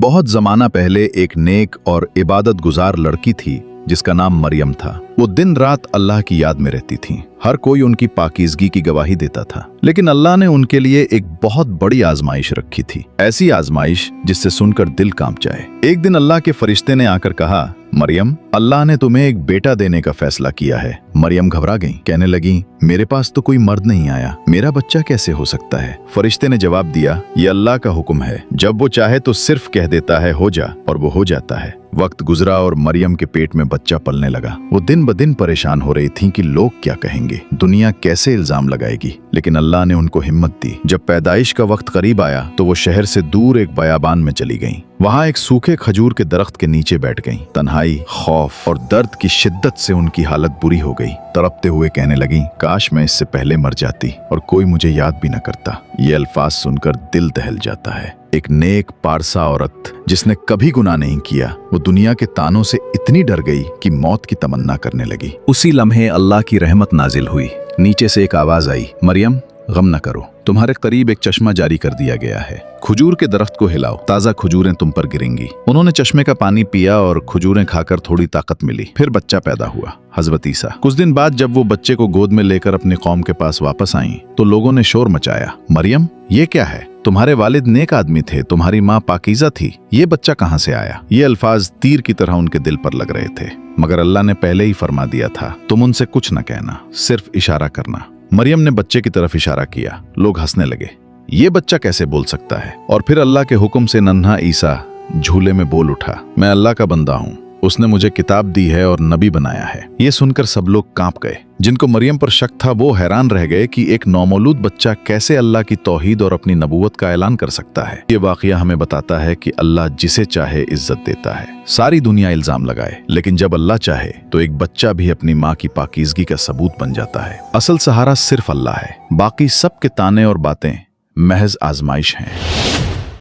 बहुत जमाना पहले एक नेक और इबादत गुजार लड़की थी जिसका नाम मरियम था। वो दिन रात अल्लाह की याद में रहती थी। हर कोई उनकी पाकीज़गी की गवाही देता था, लेकिन अल्लाह ने उनके लिए एक बहुत बड़ी आजमाइश रखी थी। ऐसी आजमाइश जिससे सुनकर दिल कांप जाए। एक दिन अल्लाह के फरिश्ते ने आकर कहा, मरियम, अल्लाह ने तुम्हें एक बेटा देने का फैसला किया है। मरियम घबरा गई, कहने लगी, मेरे पास तो कोई मर्द नहीं आया, मेरा बच्चा कैसे हो सकता है? फरिश्ते ने जवाब दिया, ये अल्लाह का हुक्म है, जब वो चाहे तो सिर्फ कह देता है हो जा, और वो हो जाता है। वक्त गुजरा और मरियम के पेट में बच्चा पलने लगा। वो दिन ब दिन परेशान हो रही थी कि लोग क्या कहेंगे, दुनिया कैसे इल्जाम लगाएगी, लेकिन अल्लाह ने उनको हिम्मत दी। जब पैदाइश का वक्त करीब आया तो वो शहर से दूर एक बयाबान में चली गईं। वहां एक सूखे खजूर के दरख्त के नीचे बैठ गईं। तन्हाई, खौफ और दर्द की शिद्दत से उनकी हालत बुरी हो गई। तड़पते हुए कहने लगी, काश मैं इससे पहले मर जाती और कोई मुझे याद भी न करता। ये अल्फाज सुनकर दिल दहल जाता है। एक नेक पारसा औरत जिसने कभी गुनाह नहीं किया, वो दुनिया के तानों से इतनी डर गई कि मौत की तमन्ना करने लगी। उसी लम्हे अल्लाह की रहमत नाजिल हुई। नीचे से एक आवाज आई, मरियम, गम न करो, तुम्हारे करीब एक चश्मा जारी कर दिया गया है। खजूर के दरख्त को हिलाओ, ताज़ा खजूरें तुम पर गिरेंगी। उन्होंने चश्मे का पानी पिया और खजूरें खाकर थोड़ी ताकत मिली। फिर बच्चा पैदा हुआ, हज़रत ईसा। कुछ दिन बाद जब वो बच्चे को गोद में लेकर अपनी कौम के पास वापस आईं, तो लोगों ने शोर मचाया, मरियम, ये क्या है? तुम्हारे वालिद नेक आदमी थे, तुम्हारी माँ पाकीज़ा थी, ये बच्चा कहाँ से आया? ये अल्फाज तीर की तरह उनके दिल पर लग रहे थे, मगर अल्लाह ने पहले ही फरमा दिया था, तुम उनसे कुछ न कहना, सिर्फ इशारा करना। मरियम ने बच्चे की तरफ इशारा किया। लोग हंसने लगे, ये बच्चा कैसे बोल सकता है? और फिर अल्लाह के हुक्म से नन्हा ईसा झूले में बोल उठा, मैं अल्लाह का बंदा हूँ, उसने मुझे किताब दी है और नबी बनाया है। ये सुनकर सब लोग कांप गए। जिनको मरियम पर शक था वो हैरान रह गए कि एक नौमौलूद बच्चा कैसे अल्लाह की तौहीद और अपनी नबूवत का ऐलान कर सकता है। ये वाकया हमें बताता है कि अल्लाह जिसे चाहे इज्जत देता है। सारी दुनिया इल्जाम लगाए, लेकिन जब अल्लाह चाहे तो एक बच्चा भी अपनी माँ की पाकीज़गी का सबूत बन जाता है। असल सहारा सिर्फ अल्लाह है, बाकी सब के ताने और बातें महज आजमाइश हैं।